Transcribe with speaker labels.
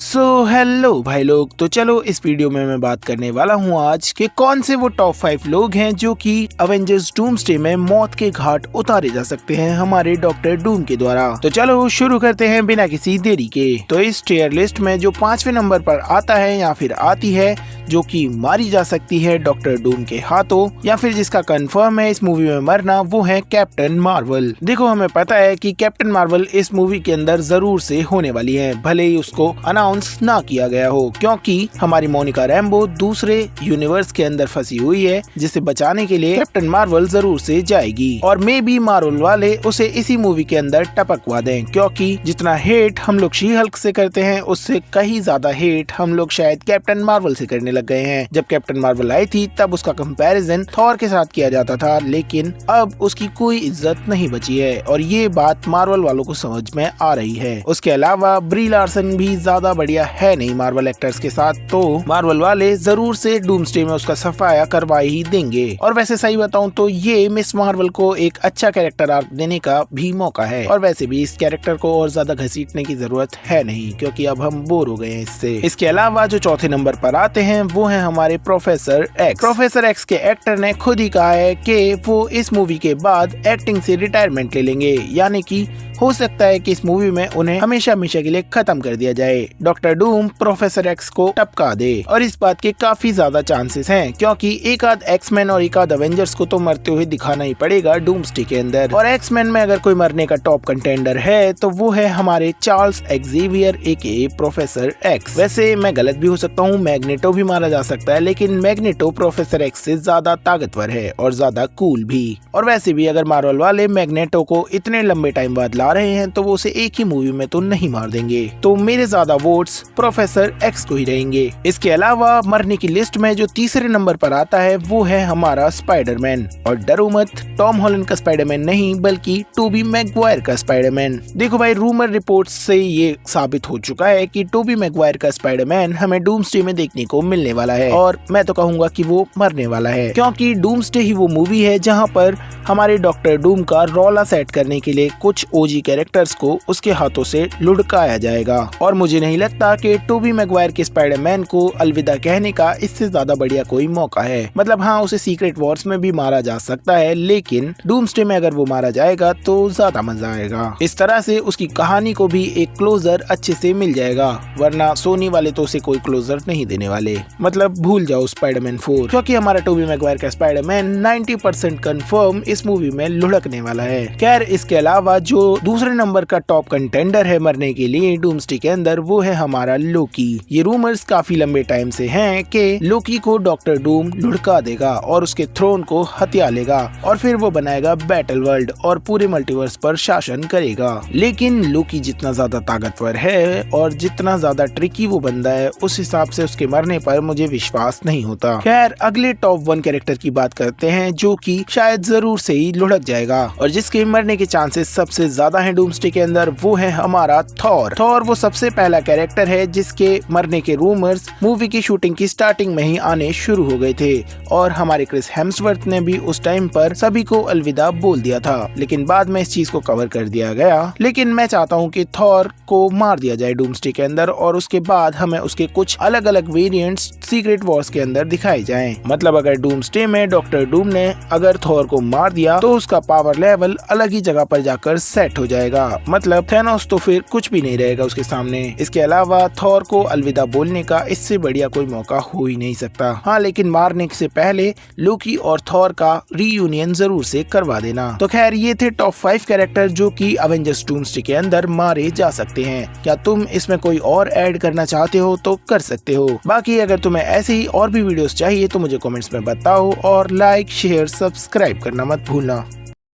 Speaker 1: Hello भाई लोग, तो चलो इस वीडियो में मैं बात करने वाला हूँ आज कि कौन से वो टॉप 5 लोग हैं जो कि अवेंजर्स डूम्सडे में मौत के घाट उतारे जा सकते हैं हमारे डॉक्टर डूम के द्वारा। तो चलो शुरू करते हैं बिना किसी देरी के। तो इस टियर लिस्ट में जो 5वें नंबर पर आता है या फिर आती है जो कि मारी जा सकती है डॉक्टर डूम के हाथों या फिर जिसका कंफर्म है इस मूवी में मरना, वो है कैप्टन मार्वल। देखो, हमें पता है कि कैप्टन मार्वल इस मूवी के अंदर जरूर से होने वाली है, भले ही उसको अनाउंस ना किया गया हो, क्योंकि हमारी मोनिका रैम्बो दूसरे यूनिवर्स के अंदर फंसी हुई है जिसे बचाने के लिए कैप्टन मार्वल जरूर से जाएगी और मे बी मार्वल वाले उसे इसी मूवी के अंदर टपकवा दें, क्योंकि जितना हेट हम लोग शी हल्क से करते हैं उससे कहीं ज्यादा हेट हम लोग शायद कैप्टन मार्वल से करने लग गए हैं। जब कैप्टन मार्वल आई थी तब उसका कंपैरिजन थॉर के साथ किया जाता था, लेकिन अब उसकी कोई इज्जत नहीं बची है और ये बात मार्वल वालों को समझ में आ रही है। उसके अलावा ब्री लार्सन भी ज्यादा बढ़िया है नहीं मार्वल एक्टर्स के साथ, तो मार्वल वाले जरूर से डूम्सडे में उसका सफाया करवा ही देंगे। और वैसे सही बताऊं तो ये मिस मार्वल को एक अच्छा कैरेक्टर आर्क देने का भी मौका है और वैसे भी इस कैरेक्टर को और ज्यादा घसीटने की जरूरत है नहीं, क्योंकि अब हम बोर हो गए हैं इससे। इसके अलावा जो चौथे नंबर पर आते हैं वो है हमारे प्रोफेसर एक्स। प्रोफेसर एक्स के एक्टर ने खुद ही कहा है कि वो इस मूवी के बाद एक्टिंग से रिटायरमेंट ले लेंगे, यानी कि हो सकता है कि इस मूवी में उन्हें हमेशा हमेशा के लिए खत्म कर दिया जाए। डॉक्टर डूम प्रोफेसर एक्स को टपका दे और इस बात के काफी ज्यादा चांसेस हैं, क्योंकि एक आध एक्समैन और एक आध अवेंजर्स को तो मरते हुए दिखाना ही पड़ेगा डूम्सडे के अंदर। और एक्समैन में अगर कोई मरने का टॉप कंटेंडर है तो वो है हमारे चार्ल्स एक्जेवियर एके प्रोफेसर एक्स। वैसे मैं गलत भी हो सकता हूँ, मैग्नेटो भी मारा जा सकता है, लेकिन मैग्नेटो प्रोफेसर एक्स से ज्यादा ताकतवर है और ज्यादा कूल भी। और वैसे भी अगर मार्वल वाले मैग्नेटो को इतने लंबे टाइम बाद ला रहे हैं तो वो उसे एक ही मूवी में तो नहीं मार देंगे, तो मेरे ज्यादा वोट्स प्रोफेसर एक्स को ही रहेंगे। इसके अलावा मरने की लिस्ट में जो तीसरे नंबर पर आता है वो है हमारा स्पाइडरमैन। और डरो मत, टॉम हॉलैंड का स्पाइडरमैन नहीं बल्कि टोबी मैगवायर का स्पाइडरमैन। देखो भाई, रूमर रिपोर्ट्स से ये साबित हो चुका है कि टोबी मैगवायर का स्पाइडरमैन हमें डूम्सडे में देखने को मिलने वाला है और मैं तो कहूंगा कि वो मरने वाला है, क्योंकि डूम्सडे ही वो मूवी है जहाँ पर हमारे डॉक्टर डूम का रौला सेट करने के लिए कुछ ओजी कैरेक्टर्स को उसके हाथों से लुढ़काया जाएगा। और मुझे नहीं लगता कि टोबी मैगवायर के स्पाइडरमैन को अलविदा कहने का इससे ज्यादा बढ़िया कोई मौका है। मतलब हाँ, उसे सीक्रेट वॉर्स में भी मारा जा सकता है, लेकिन डूम्सडे में अगर वो मारा जाएगा तो ज्यादा मजा आएगा। इस तरह से उसकी कहानी को भी एक क्लोजर अच्छे से मिल जाएगा, वरना सोनी वाले तो उसे कोई क्लोजर नहीं देने वाले। मतलब भूल जाओ स्पाइडरमैन 4, क्योंकि हमारा टोबी मैगवायर का स्पाइडरमैन 90% कंफर्म इस मूवी में लुढ़कने वाला है। खैर, इसके अलावा जो दूसरे नंबर का टॉप कंटेंडर है मरने के लिए डूम्सडे के अंदर वो है हमारा लोकी। ये रूमर्स काफी लंबे टाइम से हैं कि लोकी को डॉक्टर डूम लुढ़का देगा और उसके थ्रोन को हथिया लेगा और फिर वो बनाएगा बैटल वर्ल्ड और पूरे मल्टीवर्स पर शासन करेगा। लेकिन लोकी जितना ज्यादा ताकतवर है और जितना ज्यादा ट्रिकी वो बंदा है, उस हिसाब से उसके मरने पर मुझे विश्वास नहीं होता। खैर, अगले टॉप 1 कैरेक्टर की बात करते हैं जो कि शायद जरूर से ही लुढ़क जाएगा और जिसके मरने के चांसेस सबसे ज्यादा है डूम्सडे के अंदर, वो है हमारा थॉर। थॉर वो सबसे पहला कैरेक्टर है जिसके मरने के रूमर्स मूवी की शूटिंग की स्टार्टिंग में ही आने शुरू हो गए थे और हमारे क्रिस हेम्सवर्थ ने भी उस टाइम पर सभी को अलविदा बोल दिया था, लेकिन बाद में इस चीज को कवर कर दिया गया। लेकिन मैं चाहता हूँ कि थॉर को मार दिया जाए डूम्सडे के अंदर और उसके बाद हमें उसके कुछ अलग अलग वेरिएंट्स सीक्रेट वॉर्स के अंदर दिखाई जाएं। मतलब अगर डूम्सडे में डॉक्टर डूम ने अगर थॉर को मार दिया तो उसका पावर लेवल अलग ही जगह पर जाकर सेट हो जाएगा। मतलब थैनोस तो फिर कुछ भी नहीं रहेगा उसके सामने। इसके अलावा थॉर को अलविदा बोलने का इससे बढ़िया कोई मौका हो ही नहीं सकता। हाँ, लेकिन मारने से पहले लोकी और थॉर का रीयूनियन जरूर से करवा देना। तो खैर, ये थे टॉप 5 कैरेक्टर जो कि अवेंजर्स डूम्सडे के अंदर मारे जा सकते हैं। क्या तुम इसमें कोई और ऐड करना चाहते हो तो कर सकते हो। बाकी अगर तुम्हें ऐसे ही और भी वीडियोस चाहिए तो मुझे कमेंट्स में बताओ और लाइक शेयर सब्सक्राइब करना मत भूलना।